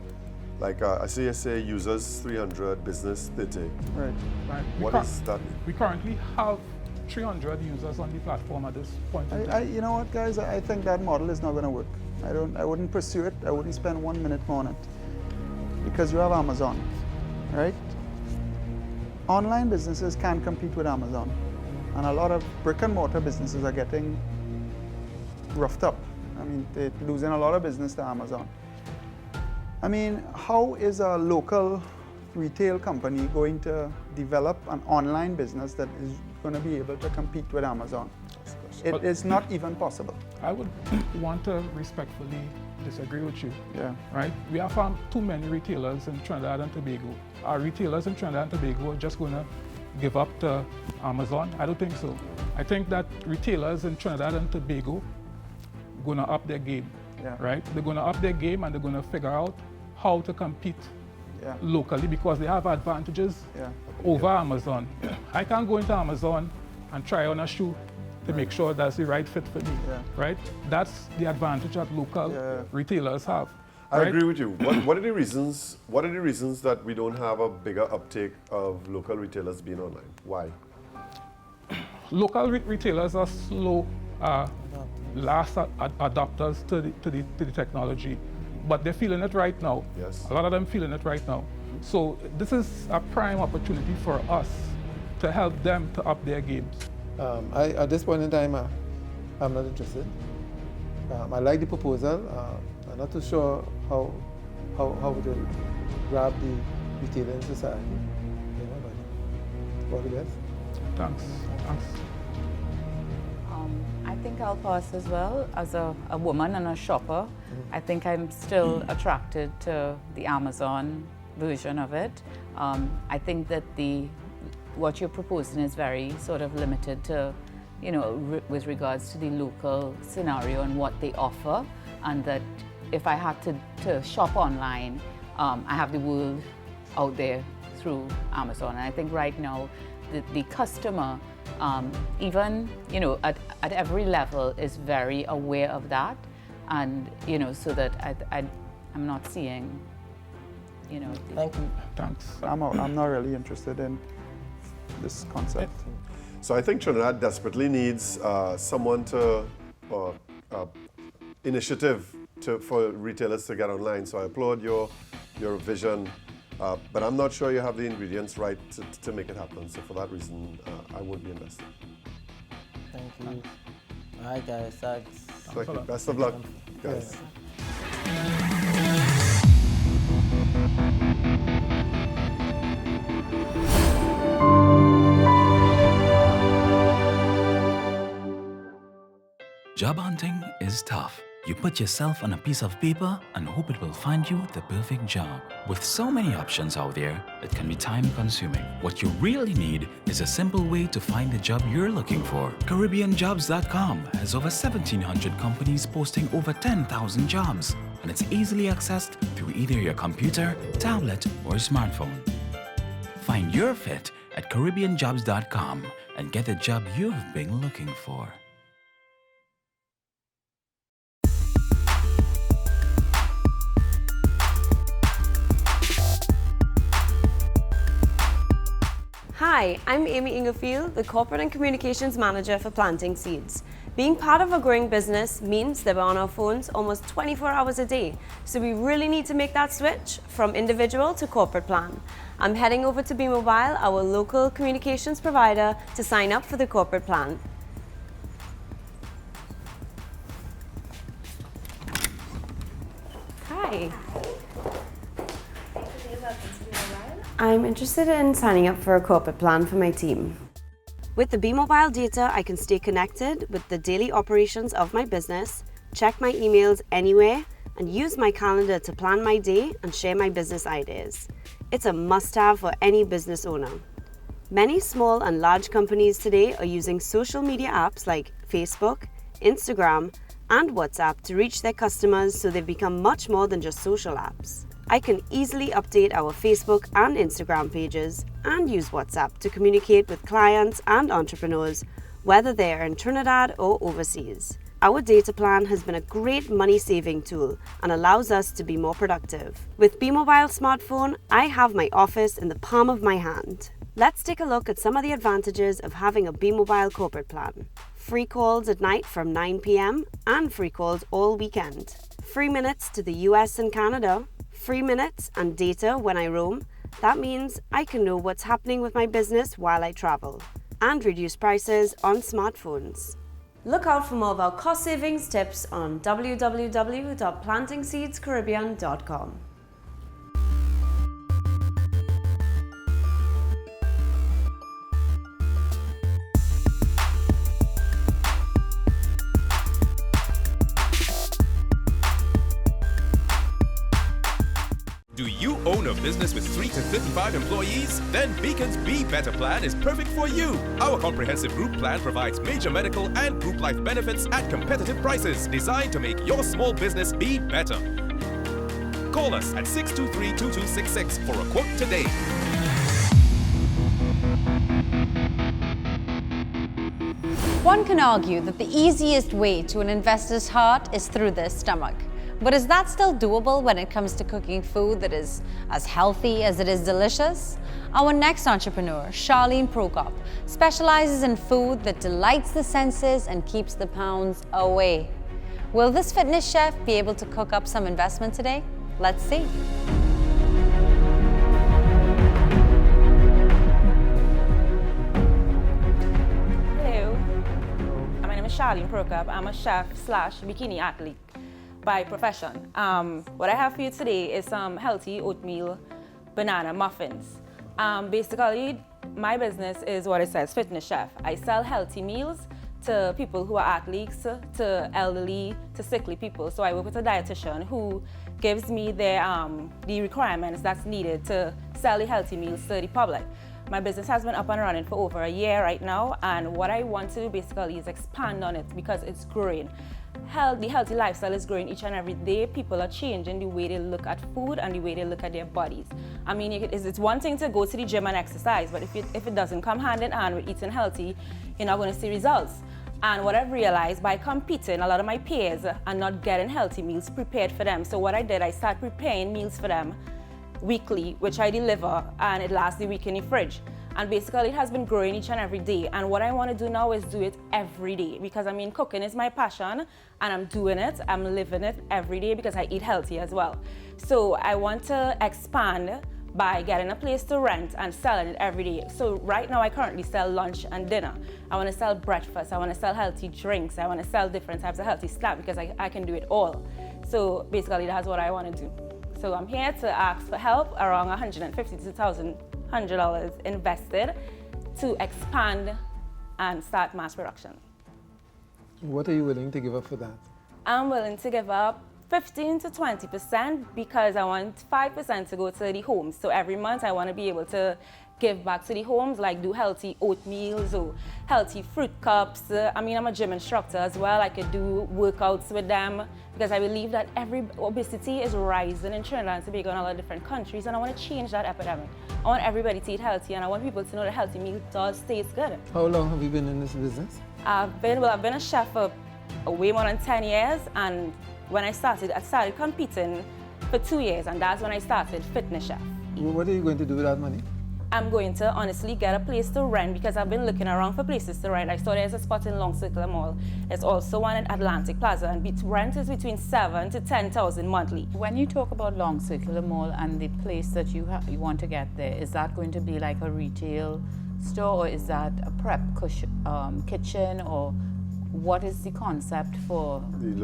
like I see you say users 300, business 30. Right. What is that? We currently have 300 users on the platform at this point in time. You know what, guys? I think that model is not going to work. I wouldn't pursue it. I wouldn't spend 1 minute more on it. Because you have Amazon, right? Online businesses can't compete with Amazon. And a lot of brick and mortar businesses are getting roughed up. I mean, they're losing a lot of business to Amazon. I mean, how is a local retail company going to develop an online business that is going to be able to compete with Amazon? It is not even possible. I would want to respectfully disagree with you. Yeah. Right? We have found too many retailers in Trinidad and Tobago. Are retailers in Trinidad and Tobago just going to give up to Amazon? I don't think so. I think that retailers in Trinidad and Tobago are going to up their game. Yeah. Right? They're going to up their game and they're going to figure out how to compete locally because they have advantages over Amazon. I can't go into Amazon and try on a shoe to make sure that's the right fit for me, right? That's the advantage that local retailers have. I agree with you. What are the reasons? What are the reasons that we don't have a bigger uptake of local retailers being online? Why? Local retailers are slow, last adopters to the technology, but they're feeling it right now. Yes. A lot of them feeling it right now. So this is a prime opportunity for us to help them to up their games. At this point in time, I'm not interested. I like the proposal. I'm not too sure how it will grab the retailing society. You know, but all the best. Thanks. I think I'll pass as well. As a woman and a shopper, I think I'm still attracted to the Amazon version of it. I think that what you're proposing is very sort of limited to, you know, with regards to the local scenario and what they offer, and that if I had to shop online, I have the world out there through Amazon. And I think right now the customer, even, you know, at every level is very aware of that, and, you know, so that I'm not seeing, you know. Thank you. Thanks. I'm not really interested in this concept. So I think Trinidad desperately needs someone to, initiative for retailers to get online. So I applaud your your vision, but I'm not sure you have the ingredients right to make it happen. So for that reason, I would be investing. Thank you. All right, guys. Thanks. Thank you. Best of luck, guys. Job hunting is tough. You put yourself on a piece of paper and hope it will find you the perfect job. With so many options out there, it can be time-consuming. What you really need is a simple way to find the job you're looking for. CaribbeanJobs.com has over 1,700 companies posting over 10,000 jobs, and it's easily accessed through either your computer, tablet, or smartphone. Find your fit at CaribbeanJobs.com and get the job you've been looking for. Hi, I'm Amy Ingerfield, the Corporate and Communications Manager for Planting Seeds. Being part of a growing business means that we're on our phones almost 24 hours a day, so we really need to make that switch from individual to corporate plan. I'm heading over to B-Mobile, our local communications provider, to sign up for the corporate plan. Hi. I'm interested in signing up for a corporate plan for my team. With the B-Mobile data, I can stay connected with the daily operations of my business, check my emails anywhere, and use my calendar to plan my day and share my business ideas. It's a must-have for any business owner. Many small and large companies today are using social media apps like Facebook, Instagram, and WhatsApp to reach their customers, so they've become much more than just social apps. I can easily update our Facebook and Instagram pages and use WhatsApp to communicate with clients and entrepreneurs, whether they're in Trinidad or overseas. Our data plan has been a great money-saving tool and allows us to be more productive. With B-Mobile smartphone, I have my office in the palm of my hand. Let's take a look at some of the advantages of having a B-Mobile corporate plan. Free calls at night from 9 p.m. and free calls all weekend. Free minutes to the US and Canada. Free minutes and data when I roam. That means I can know what's happening with my business while I travel. And reduce prices on smartphones. Look out for more of our cost savings tips on www.plantingseedscaribbean.com. Do you own a business with 3 to 55 employees? Then Beacon's Be Better plan is perfect for you. Our comprehensive group plan provides major medical and group life benefits at competitive prices, designed to make your small business be better. Call us at 623-2266 for a quote today. One can argue that the easiest way to an investor's heart is through their stomach. But is that still doable when it comes to cooking food that is as healthy as it is delicious? Our next entrepreneur, Charlene Prokop, specializes in food that delights the senses and keeps the pounds away. Will this fitness chef be able to cook up some investment today? Let's see. Hello, my name is Charlene Prokop. I'm a chef / bikini athlete by profession. What I have for you today is some healthy oatmeal banana muffins. Basically, my business is what it says, fitness chef. I sell healthy meals to people who are athletes, to elderly, to sickly people. So I work with a dietitian who gives me the requirements that's needed to sell the healthy meals to the public. My business has been up and running for over a year right now, and what I want to do basically is expand on it because it's growing. The healthy lifestyle is growing each and every day. People are changing the way they look at food and the way they look at their bodies. I mean, it's one thing to go to the gym and exercise, but if it doesn't come hand in hand with eating healthy, you're not going to see results. And what I've realized by competing, a lot of my peers are not getting healthy meals prepared for them. So what I did, I started preparing meals for them weekly, which I deliver, and it lasts the week in the fridge. And basically it has been growing each and every day. And what I want to do now is do it every day, because I mean, cooking is my passion and I'm doing it, I'm living it every day because I eat healthy as well. So I want to expand by getting a place to rent and selling it every day. So right now I currently sell lunch and dinner. I want to sell breakfast, I want to sell healthy drinks, I want to sell different types of healthy snacks because I can do it all. So basically that's what I want to do. So I'm here to ask for help, around $150 to $1,100 invested to expand and start mass production. What are you willing to give up for that? I'm willing to give up 15 to 20% because I want 5% to go to the homes. So every month I want to be able to give back to the homes, like do healthy oatmeals or healthy fruit cups. I mean, I'm a gym instructor as well. I could do workouts with them because I believe that obesity is rising in Trinidad and Tobago and a lot of different countries, and I want to change that epidemic. I want everybody to eat healthy, and I want people to know that healthy meal does taste good. How long have you been in this business? I've been a chef for way more than 10 years, and when I started competing for 2 years, and that's when I started Fitness Chef. What are you going to do with that money? I'm going to honestly get a place to rent because I've been looking around for places to rent. I saw there's a spot in Long Circular Mall. There's also one in Atlantic Plaza, and rent is between $7,000 to $10,000 monthly. When you talk about Long Circular Mall and the place that you want to get there, is that going to be like a retail store, or is that a prep kitchen, or what is the concept for the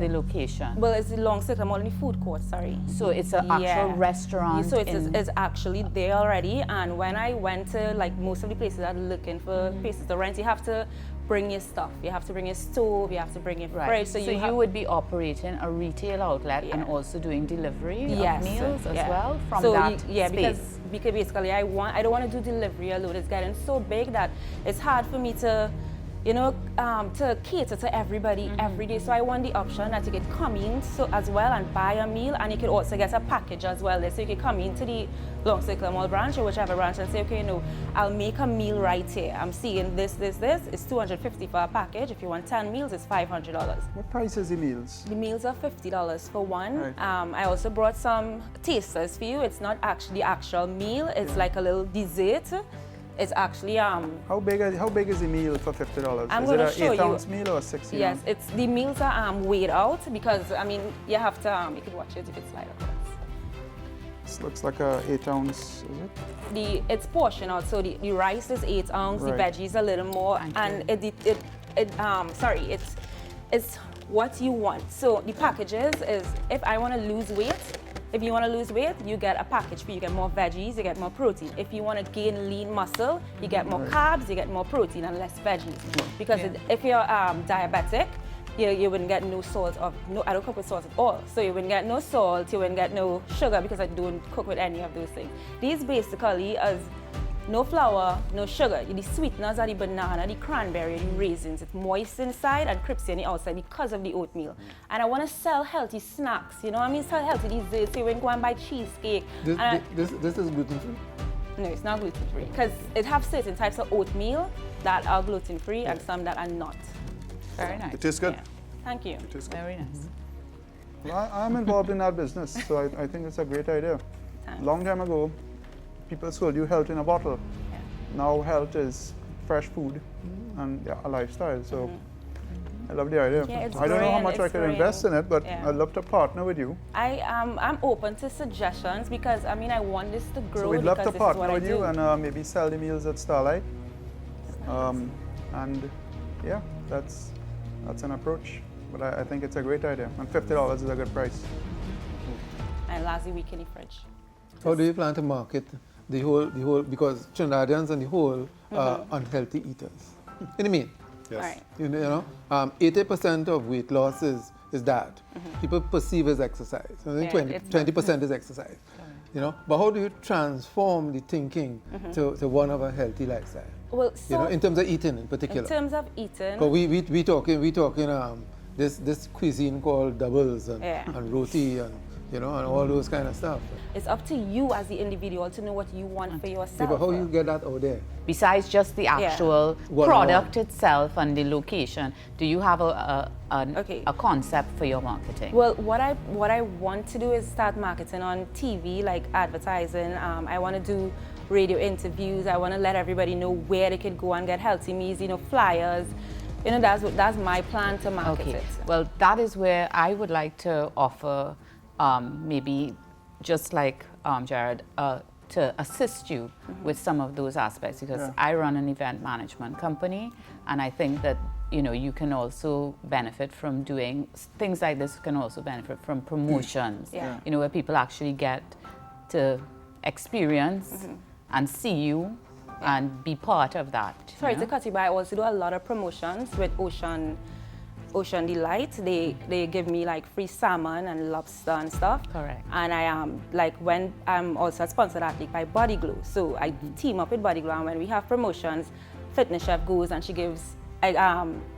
location? Well, it's the Long Circular Mall in the food court, sorry. So it's an actual restaurant? So it's actually there already, and when I went to like most of the places that are looking for places to rent, you have to bring your stuff. You have to bring your stove, you have to bring your fridge. So you would be operating a retail outlet and also doing delivery of meals as well from that space? Because basically I don't want to do delivery alone. It's getting so big that it's hard for me to to cater to everybody every day. So I want the option that you could come in as well and buy a meal, and you could also get a package as well. So you could come into the Long Circular Mall branch or whichever branch and say, okay, I'll make a meal right here. I'm seeing this. It's $250 for a package. If you want 10 meals, it's $500. What price is the meals? The meals are $50 for one. Right. I also brought some tasters for you. It's not actually the actual meal. It's like a little dessert. It's actually How big is the meal for $50? I'm is it gonna an show 8-ounce meal or a 60 Yes, ounce? the meals are weighed out because I mean you have to you can watch it if it's slide across. This looks like a 8-ounce, is it? It's portion out, so the rice is 8 ounce, Right. the veggies a little more, and it's what you want. So the packages is if I want to lose weight. If you want to lose weight, you get a package for you get more veggies, you get more protein. If you want to gain lean muscle, you get more carbs, you get more protein and less veggies. Because if you're diabetic, you wouldn't get no salt I don't cook with salt at all. So you wouldn't get no salt, you wouldn't get no sugar because I don't cook with any of those things. These basically is no flour, no sugar. The sweeteners are the banana, the cranberry, the raisins. It's moist inside and crispy on the outside because of the oatmeal. And I want to sell healthy snacks, sell healthy desserts. So you wouldn't go and buy cheesecake. This is gluten-free? No, it's not gluten-free because it have certain types of oatmeal that are gluten-free and some that are not. Very nice. It tastes good. Yeah. Thank you. Very nice. Well, I'm involved in that business, so I think it's a great idea. Long time ago, people sold you health in a bottle. Now health is fresh food and a lifestyle. So I love the idea. Yeah, it's I don't know how growing, much I it's can growing. invest in it, but Yeah. I'd love to partner with you. I'm open to suggestions because I mean I want this to grow. So we'd love because to this is what partner I with you do. and maybe sell the meals at Starlight. And yeah, that's an approach. But I think it's a great idea. And $50 is a good price. And last week in the fridge. How do you plan to market the whole because Trinidadians and the whole are unhealthy eaters. In the main. Yes. Right. You know, 80% of weight loss is that. People perceive as exercise. I think 20% is exercise. You know, but how do you transform the thinking to one of a healthy lifestyle? Well, so in terms of eating in particular. In terms of eating. But we talking this cuisine called doubles and roti and you know, and all those kind of stuff. It's up to you as the individual to know what you want for yourself. Yeah, but how you get that out there? Besides just the actual product itself and the location, do you have a concept for your marketing? Well, what I want to do is start marketing on TV, like advertising. I want to do radio interviews. I want to let everybody know where they could go and get healthy meals, you know, flyers. You know, that's my plan to market it. Well, that is where I would like to offer maybe just like Jared, to assist you with some of those aspects, because I run an event management company, and I think that, you know, you can also benefit from doing things like this. Can also benefit from promotions, you know, where people actually get to experience and see you and be part of that. Sorry to cut you, but I also do a lot of promotions with Ocean Delight. They give me like free salmon and lobster and stuff. Correct. And I like when I'm also a sponsored athlete by Body Glow. So I team up with Body Glow, and when we have promotions, Fitness Chef goes and she gives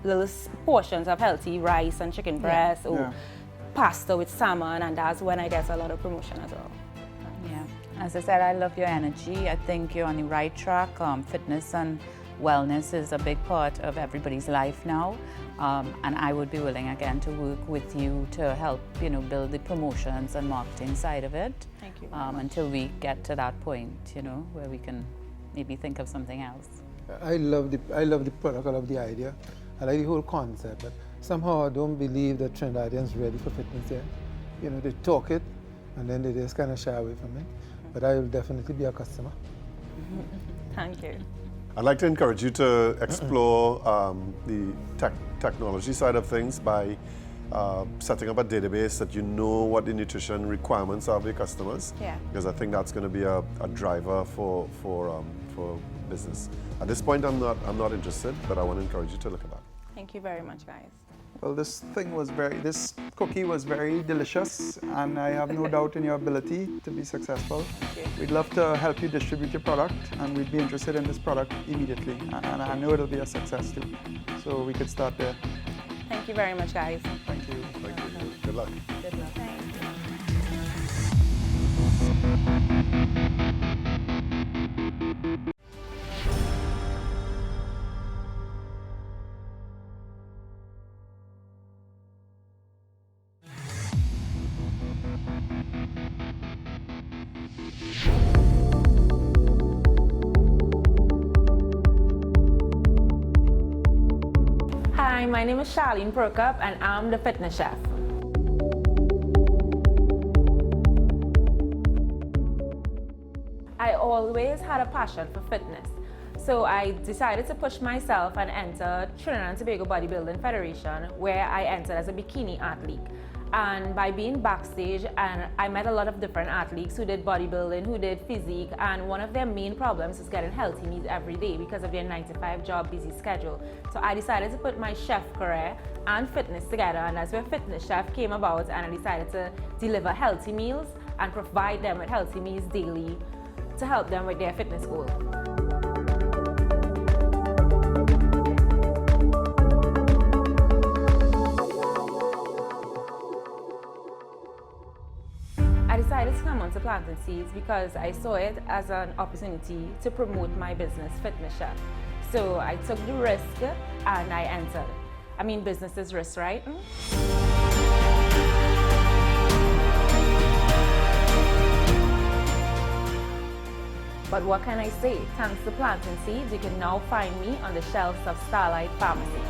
little portions of healthy rice and chicken breast or pasta with salmon, and that's when I get a lot of promotion as well. Yeah. As I said, I love your energy. I think you're on the right track. Fitness and wellness is a big part of everybody's life now. And I would be willing again to work with you to help, you know, build the promotions and marketing side of it. Thank you. Until we get to that point, you know, where we can maybe think of something else. I love the product, I love the idea. I like the whole concept, but somehow I don't believe that Trinidadians ready for fitness yet. You know, they talk it and then they just kind of shy away from it. But I will definitely be a customer. Thank you. I'd like to encourage you to explore the technology side of things by setting up a database that you know what the nutrition requirements are of your customers. Yeah. Because I think that's going to be a driver for business. At this point, I'm not interested, but I want to encourage you to look at that. Thank you very much, guys. Well, this cookie was very delicious, and I have no doubt in your ability to be successful. We'd love to help you distribute your product, and we'd be interested in this product immediately. And I know it'll be a success too. So we could start there. Thank you very much, guys. Thank you. Thank you. Good luck. Good luck. Thank you. Hi, my name is Charlene Prokop, and I'm the fitness chef. I always had a passion for fitness, so I decided to push myself and enter Trinidad and Tobago Bodybuilding Federation, where I entered as a bikini athlete. And by being backstage, and I met a lot of different athletes who did bodybuilding, who did physique, and one of their main problems is getting healthy meals every day because of their 9-to-5 job busy schedule. So I decided to put my chef career and fitness together, and that's where Fitness Chef came about, and I decided to deliver healthy meals and provide them with healthy meals daily to help them with their fitness goal. I decided to come onto Planting Seeds because I saw it as an opportunity to promote my business, Fitness Chef. So I took the risk and I entered. I mean, business is risk, right? But what can I say? Thanks to Planting Seeds, you can now find me on the shelves of Starlight Pharmacy.